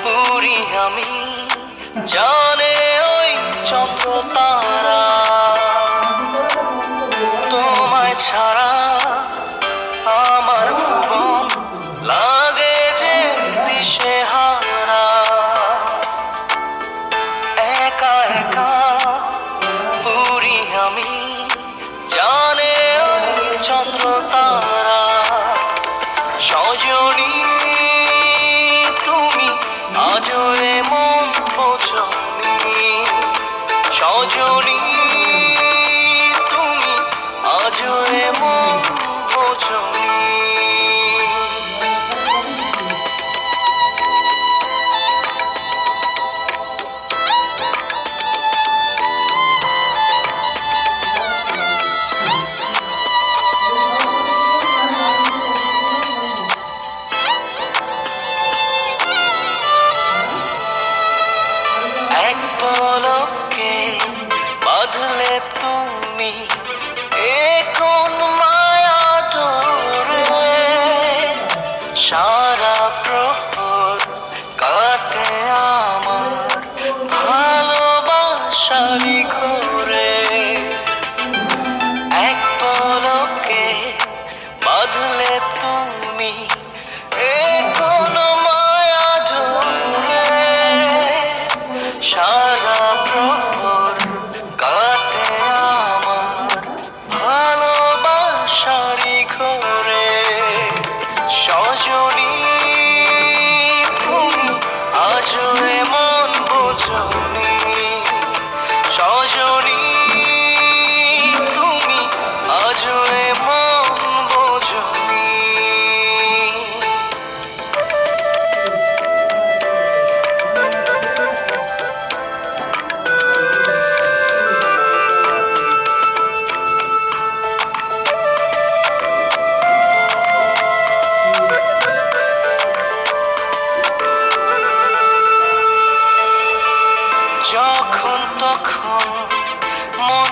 পুরি আমি জানে ওই চন্দ্র তারা তোমায় ছাড়া আমার ভুবন লাগে যে দিশেহারা একা একা পুরি আমি জানে ওই চন্দ্র তারা সজনী তুমি আজও এমন বোঝনি সজনী তুমি আজও এমন বোঝনি এক পলকে বাঁধলে তুমি এ কোন মায়া ডোরে সারা প্রহর কাটে আমার ভালোবাসারি ঘরে এক পলকে বাঁধলে তুমি এ কোন মায়া ডোরে সারা প্রহর কাটে আমার ভালোবাসারি ঘরে সজনী তুমি আজও এমন বোঝনি সজনী তুমি আজও এমন বোঝনি যখন তখন মন